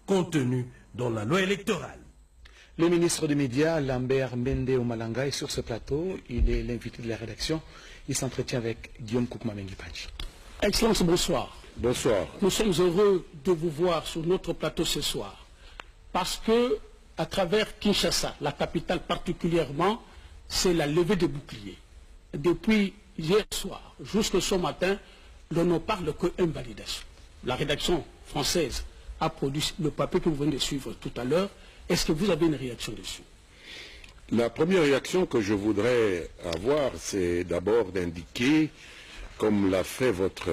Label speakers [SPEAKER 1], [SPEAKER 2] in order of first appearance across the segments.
[SPEAKER 1] contenues dans la loi électorale.
[SPEAKER 2] Le ministre des Médias, Lambert Mende Omalanga, est sur ce plateau. Il est l'invité de la rédaction. Il s'entretient avec Guillaume Koukma-Mengipachi.
[SPEAKER 3] Excellence, bonsoir.
[SPEAKER 4] Bonsoir.
[SPEAKER 3] Nous sommes heureux de vous voir sur notre plateau ce soir. Parce que, à travers Kinshasa, la capitale particulièrement, c'est la levée des boucliers. Depuis hier soir jusqu'à ce matin, l'on ne parle qu'invalidation. La rédaction française a produit le papier que vous venez de suivre tout à l'heure. Est-ce que vous avez une réaction dessus?
[SPEAKER 4] La première réaction que je voudrais avoir, c'est d'abord d'indiquer, comme l'a fait votre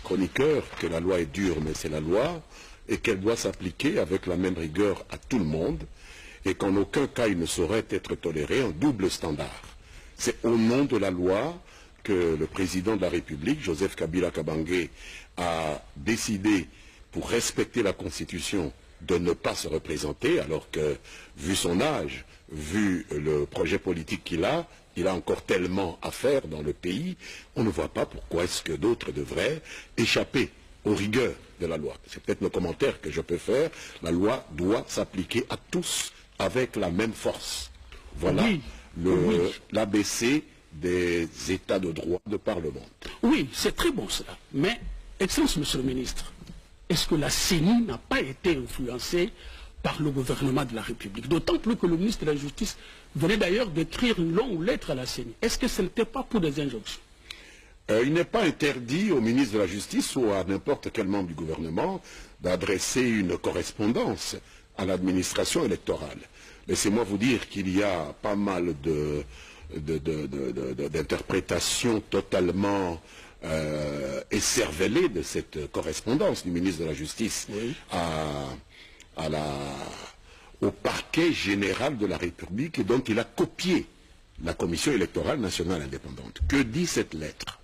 [SPEAKER 4] chroniqueur, que la loi est dure, mais c'est la loi, et qu'elle doit s'appliquer avec la même rigueur à tout le monde, et qu'en aucun cas il ne saurait être toléré un double standard. C'est au nom de la loi que le président de la République, Joseph Kabila Kabange, a décidé, pour respecter la Constitution, de ne pas se représenter, alors que, vu son âge, vu le projet politique qu'il a, il a encore tellement à faire dans le pays, on ne voit pas pourquoi est-ce que d'autres devraient échapper aux rigueurs de la loi. C'est peut-être le commentaire que je peux faire. La loi doit s'appliquer à tous avec la même force. Voilà l'ABC des États de droit de par le monde.
[SPEAKER 3] Oui, c'est très bon cela. Mais, Excellence, Monsieur le Ministre, est-ce que la CENI n'a pas été influencée par le gouvernement de la République? D'autant plus que le ministre de la Justice venait d'ailleurs d'écrire une longue lettre à la CENI. Est-ce que ce n'était pas pour des injonctions?
[SPEAKER 4] Il n'est pas interdit au ministre de la Justice ou à n'importe quel membre du gouvernement d'adresser une correspondance à l'administration électorale. Laissez-moi vous dire qu'il y a pas mal d'interprétations totalement écervelées de cette correspondance du ministre de la Justice au parquet général de la République, et donc il a copié la Commission électorale nationale indépendante. Que dit cette lettre?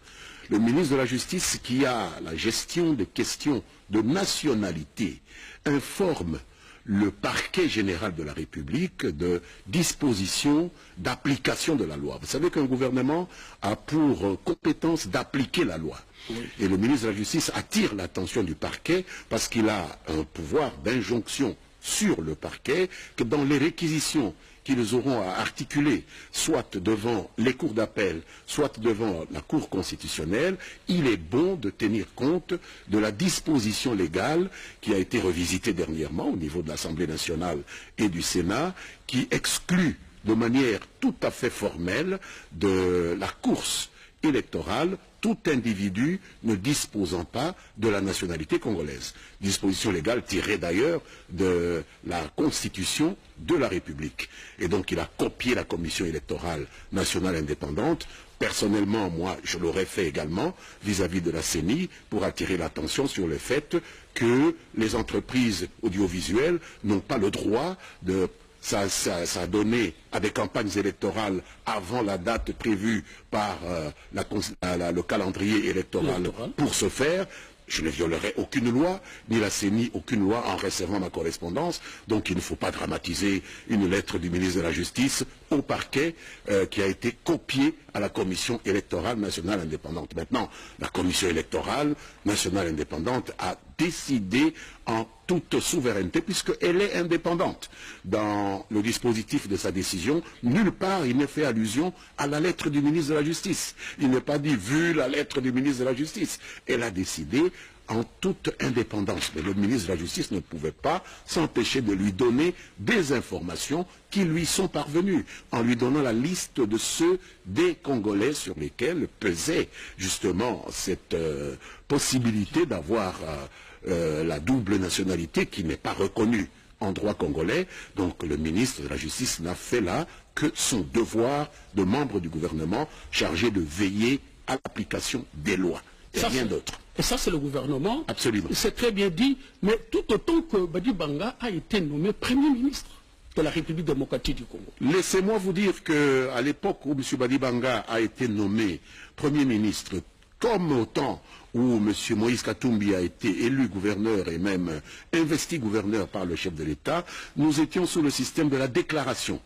[SPEAKER 4] Le ministre de la Justice, qui a la gestion des questions de nationalité, informe le parquet général de la République de dispositions d'application de la loi. Vous savez qu'un gouvernement a pour compétence d'appliquer la loi. Oui. Et le ministre de la Justice attire l'attention du parquet parce qu'il a un pouvoir d'injonction sur le parquet que dans les réquisitions qu'ils auront à articuler, soit devant les cours d'appel, soit devant la Cour constitutionnelle, il est bon de tenir compte de la disposition légale qui a été revisitée dernièrement au niveau de l'Assemblée nationale et du Sénat, qui exclut de manière tout à fait formelle de la course électorale tout individu ne disposant pas de la nationalité congolaise. Disposition légale tirée d'ailleurs de la Constitution de la République. Et donc il a copié la Commission électorale nationale indépendante. Personnellement, moi, je l'aurais fait également vis-à-vis de la CENI pour attirer l'attention sur le fait que les entreprises audiovisuelles n'ont pas le droit de... Ça a donné à des campagnes électorales avant la date prévue par le calendrier électoral pour ce faire. Je ne violerai aucune loi, ni la CENI aucune loi en recevant ma correspondance. Donc il ne faut pas dramatiser une lettre du ministre de la Justice au parquet qui a été copiée à la Commission électorale nationale indépendante. Maintenant, la Commission électorale nationale indépendante a décidé en toute souveraineté, puisqu'elle est indépendante. Dans le dispositif de sa décision, nulle part il n'est fait allusion à la lettre du ministre de la Justice. Il n'est pas dit, vu la lettre du ministre de la Justice. Elle a décidé en toute indépendance. Mais le ministre de la Justice ne pouvait pas s'empêcher de lui donner des informations qui lui sont parvenues, en lui donnant la liste de ceux des Congolais sur lesquels pesait justement cette possibilité d'avoir la double nationalité qui n'est pas reconnue en droit congolais. Donc le ministre de la Justice n'a fait là que son devoir de membre du gouvernement chargé de veiller à l'application des lois. Et rien d'autre.
[SPEAKER 3] Et ça, c'est le gouvernement.
[SPEAKER 4] Absolument.
[SPEAKER 3] C'est très bien dit, mais tout autant que Badi Banga a été nommé Premier ministre de la République démocratique du Congo.
[SPEAKER 4] Laissez-moi vous dire qu'à l'époque où M. Badi Banga a été nommé Premier ministre, comme au temps où M. Moïse Katumbi a été élu gouverneur et même investi gouverneur par le chef de l'État, nous étions sous le système de la déclaration.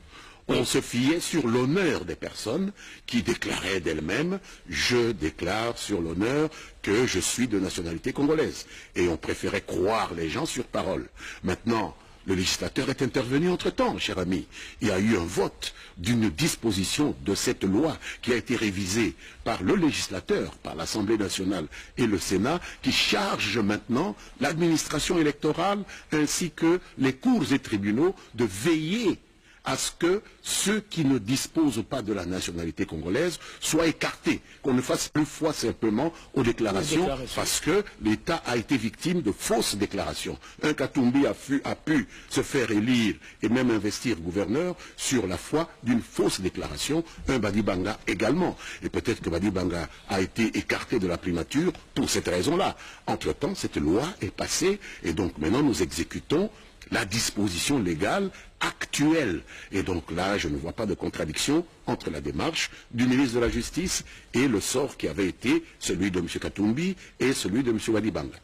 [SPEAKER 4] On se fiait sur l'honneur des personnes qui déclaraient d'elles-mêmes « je déclare sur l'honneur que je suis de nationalité congolaise ». Et on préférait croire les gens sur parole. Maintenant, le législateur est intervenu entre-temps, cher ami. Il y a eu un vote d'une disposition de cette loi qui a été révisée par le législateur, par l'Assemblée nationale et le Sénat, qui charge maintenant l'administration électorale ainsi que les cours et tribunaux de veiller à ce que ceux qui ne disposent pas de la nationalité congolaise soient écartés, qu'on ne fasse plus foi simplement aux déclarations, parce que l'État a été victime de fausses déclarations. Un Katumbi a pu se faire élire et même investir gouverneur sur la foi d'une fausse déclaration, un Badibanga également. Et peut-être que Badibanga a été écarté de la primature pour cette raison-là. Entre-temps, cette loi est passée et donc maintenant nous exécutons la disposition légale actuelle. Et donc là, je ne vois pas de contradiction entre la démarche du ministre de la Justice et le sort qui avait été celui de M. Katumbi et celui de M. Badibanga.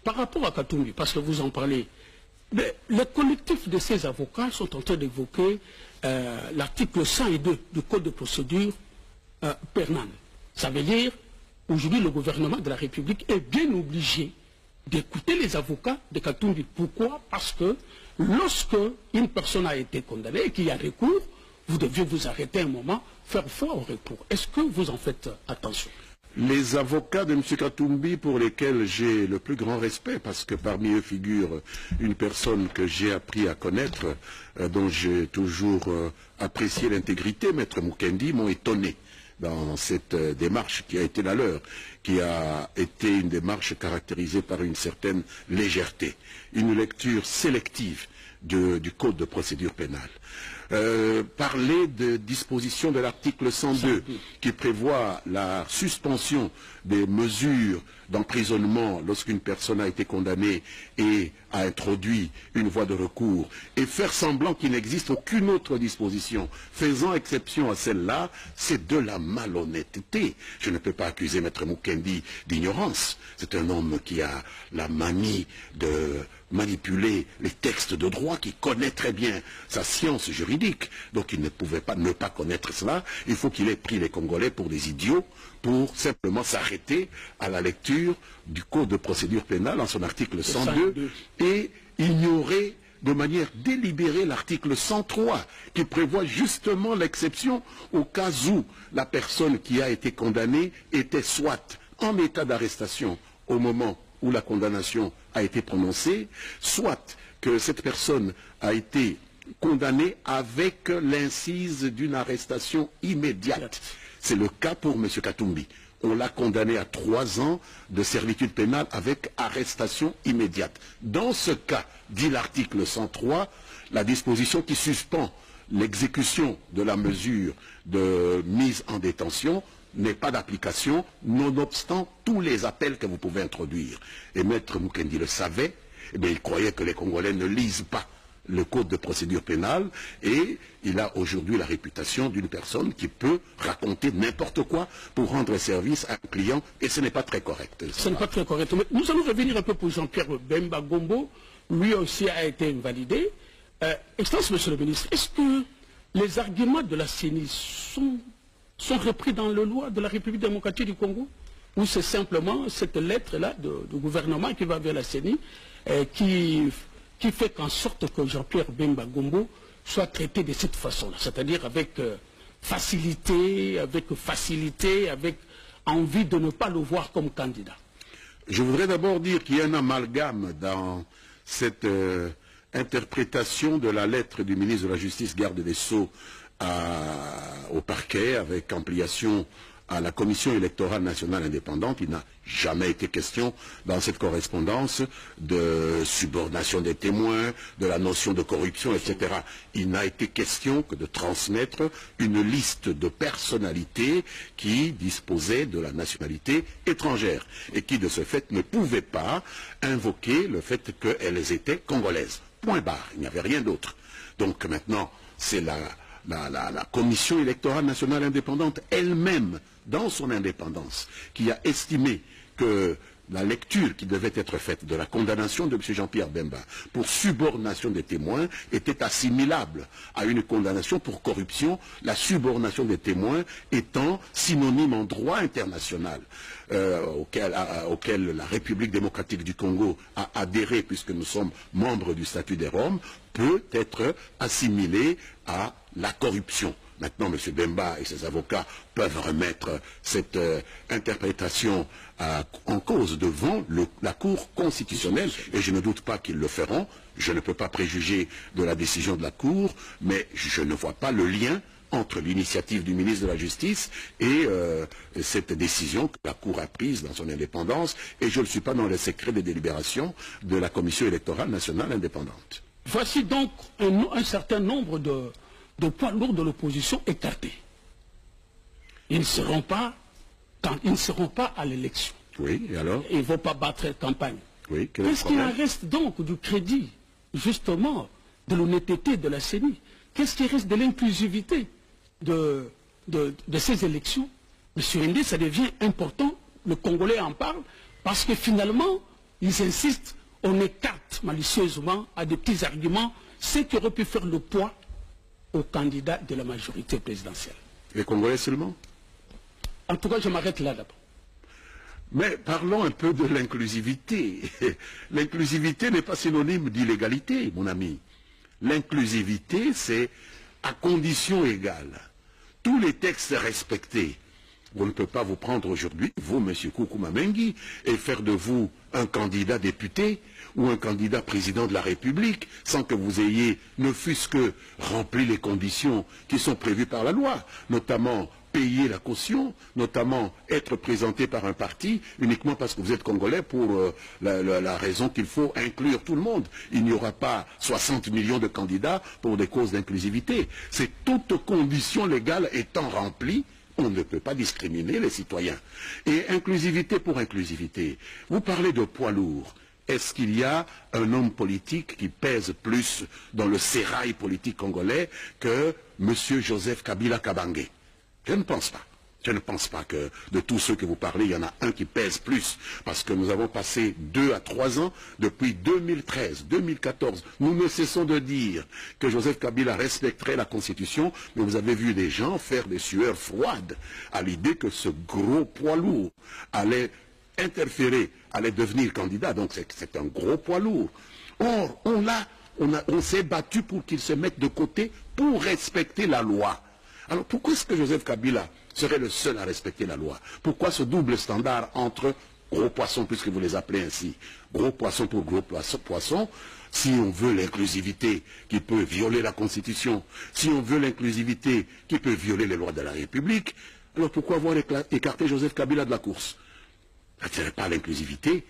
[SPEAKER 3] Par rapport à Katumbi, parce que vous en parlez, les collectifs de ces avocats sont en train d'évoquer l'article 102 du Code de procédure pénale. Ça veut dire, aujourd'hui, le gouvernement de la République est bien obligé d'écouter les avocats de Katumbi. Pourquoi? Parce que lorsque une personne a été condamnée et qu'il y a recours, vous deviez vous arrêter un moment, faire foi au recours. Est-ce que vous en faites attention?
[SPEAKER 4] Les avocats de M. Katumbi, pour lesquels j'ai le plus grand respect, parce que parmi eux figure une personne que j'ai appris à connaître, dont j'ai toujours apprécié l'intégrité, Maître Mukendi, m'ont étonné dans cette démarche qui a été la leur, qui a été une démarche caractérisée par une certaine légèreté, une lecture sélective du Code de procédure pénale. Parler de disposition de l'article 102 qui prévoit la suspension des mesures d'emprisonnement lorsqu'une personne a été condamnée et a introduit une voie de recours et faire semblant qu'il n'existe aucune autre disposition faisant exception à celle-là, c'est de la malhonnêteté. Je ne peux pas accuser Maître Mukendi d'ignorance. C'est un homme qui a la manie de manipuler les textes de droit, qui connaît très bien sa science juridique. Donc il ne pouvait pas ne pas connaître cela. Il faut qu'il ait pris les Congolais pour des idiots, pour simplement s'arrêter à la lecture du Code de procédure pénale en son article 102 et ignorer de manière délibérée l'article 103 qui prévoit justement l'exception au cas où la personne qui a été condamnée était soit en état d'arrestation au moment où la condamnation a été prononcée, soit que cette personne a été condamnée avec l'incise d'une arrestation immédiate. C'est le cas pour M. Katumbi. On l'a condamné à 3 ans de servitude pénale avec arrestation immédiate. Dans ce cas, dit l'article 103, la disposition qui suspend l'exécution de la mesure de mise en détention n'est pas d'application, nonobstant tous les appels que vous pouvez introduire. Et Maître Mukendi le savait, il croyait que les Congolais ne lisent pas le Code de procédure pénale, et il a aujourd'hui la réputation d'une personne qui peut raconter n'importe quoi pour rendre service à un client, et ce n'est pas très correct.
[SPEAKER 3] Ce n'est pas très correct. Mais nous allons revenir un peu pour Jean-Pierre Bemba Gombo. Lui aussi a été invalidé. Excellence, Monsieur le ministre, est-ce que les arguments de la CENI sont repris dans la loi de la République démocratique du Congo, ou c'est simplement cette lettre-là du gouvernement qui va vers la CENI qui fait qu'en sorte que Jean-Pierre Bemba Gombo soit traité de cette façon-là, c'est-à-dire avec facilité, avec envie de ne pas le voir comme candidat?
[SPEAKER 4] Je voudrais d'abord dire qu'il y a un amalgame dans cette interprétation de la lettre du ministre de la Justice, garde des Sceaux, au parquet, avec ampliation à la Commission électorale nationale indépendante. Il n'a jamais été question dans cette correspondance de subordination des témoins, de la notion de corruption, etc. Il n'a été question que de transmettre une liste de personnalités qui disposaient de la nationalité étrangère et qui, de ce fait, ne pouvaient pas invoquer le fait qu'elles étaient congolaises. Point barre, il n'y avait rien d'autre. Donc maintenant, c'est la Commission électorale nationale indépendante elle-même, dans son indépendance, qui a estimé que la lecture qui devait être faite de la condamnation de M. Jean-Pierre Bemba pour subornation des témoins était assimilable à une condamnation pour corruption, la subornation des témoins étant synonyme en droit international auquel la République démocratique du Congo a adhéré puisque nous sommes membres du statut des Roms, peut être assimilé à la corruption. Maintenant, M. Bemba et ses avocats peuvent remettre cette interprétation en cause devant la Cour constitutionnelle, et je ne doute pas qu'ils le feront. Je ne peux pas préjuger de la décision de la Cour, mais je ne vois pas le lien entre l'initiative du ministre de la Justice et cette décision que la Cour a prise dans son indépendance, et je ne suis pas dans le secret des délibérations de la Commission électorale nationale indépendante.
[SPEAKER 3] Voici donc un certain nombre de poids lourds de l'opposition écartés. Ils ne seront pas à l'élection.
[SPEAKER 4] Oui, et alors?
[SPEAKER 3] Ils ne vont pas battre campagne.
[SPEAKER 4] Oui,
[SPEAKER 3] qu'est-ce qu'il en reste donc du crédit, justement, de l'honnêteté de la CENI? Qu'est-ce qui reste de l'inclusivité de ces élections? Monsieur Ndé, ça devient important, le Congolais en parle, parce que finalement, ils insistent, on écarte malicieusement à des petits arguments ce qui aurait pu faire le poids aux candidats de la majorité présidentielle.
[SPEAKER 4] Les Congolais seulement?
[SPEAKER 3] En tout cas, je m'arrête là d'abord.
[SPEAKER 4] Mais parlons un peu de l'inclusivité. L'inclusivité n'est pas synonyme d'illégalité, mon ami. L'inclusivité, c'est à condition égale. Tous les textes respectés. On ne peut pas vous prendre aujourd'hui, vous, M. Koukouma Mengi, et faire de vous un candidat député ou un candidat président de la République sans que vous ayez, ne fût-ce que, rempli les conditions qui sont prévues par la loi, notamment payer la caution, notamment être présenté par un parti uniquement parce que vous êtes Congolais pour la raison qu'il faut inclure tout le monde. Il n'y aura pas 60 millions de candidats pour des causes d'inclusivité. C'est toutes conditions légales étant remplies, on ne peut pas discriminer les citoyens. Et inclusivité pour inclusivité. Vous parlez de poids lourd. Est-ce qu'il y a un homme politique qui pèse plus dans le sérail politique congolais que M. Joseph Kabila Kabange? Je ne pense pas. Je ne pense pas que de tous ceux que vous parlez, il y en a un qui pèse plus. Parce que nous avons passé 2 à 3 ans, depuis 2013, 2014. Nous ne cessons de dire que Joseph Kabila respecterait la Constitution, mais vous avez vu des gens faire des sueurs froides à l'idée que ce gros poids lourd allait interférer, allait devenir candidat. Donc c'est un gros poids lourd. Or, on s'est battu pour qu'il se mette de côté pour respecter la loi. Alors pourquoi est-ce que Joseph Kabila serait le seul à respecter la loi? Pourquoi ce double standard entre gros poissons, puisque vous les appelez ainsi, gros poissons pour gros poissons, si on veut l'inclusivité qui peut violer la Constitution, si on veut l'inclusivité qui peut violer les lois de la République, alors pourquoi avoir écarté Joseph Kabila de la course? Ce n'est pas l'inclusivité.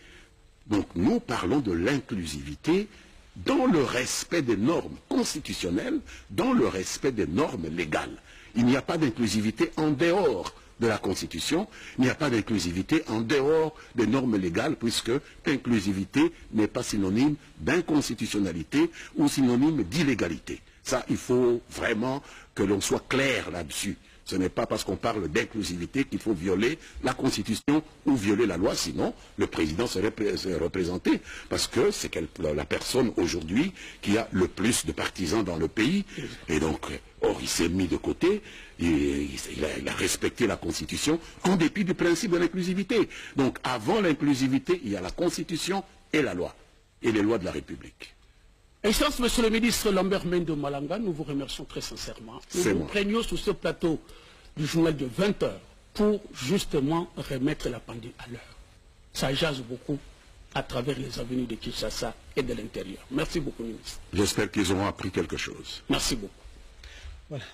[SPEAKER 4] Donc nous parlons de l'inclusivité dans le respect des normes constitutionnelles, dans le respect des normes légales. Il n'y a pas d'inclusivité en dehors de la Constitution, il n'y a pas d'inclusivité en dehors des normes légales, puisque inclusivité n'est pas synonyme d'inconstitutionnalité ou synonyme d'illégalité. Ça, il faut vraiment que l'on soit clair là-dessus. Ce n'est pas parce qu'on parle d'inclusivité qu'il faut violer la Constitution ou violer la loi, sinon le président serait représenté. Parce que c'est la personne aujourd'hui qui a le plus de partisans dans le pays. Et donc, or, il s'est mis de côté, il a respecté la Constitution en dépit du principe de l'inclusivité. Donc, avant l'inclusivité, il y a la Constitution et la loi, et les lois de la République.
[SPEAKER 3] Excellence, Monsieur le ministre Lambert Mende Malanga, nous vous remercions très sincèrement. Nous nous prenions sur ce plateau du journal de 20 h pour justement remettre la pendule à l'heure. Ça jase beaucoup à travers les avenues de Kinshasa et de l'intérieur. Merci beaucoup, ministre.
[SPEAKER 4] J'espère qu'ils auront appris quelque chose.
[SPEAKER 3] Merci beaucoup.
[SPEAKER 2] Voilà.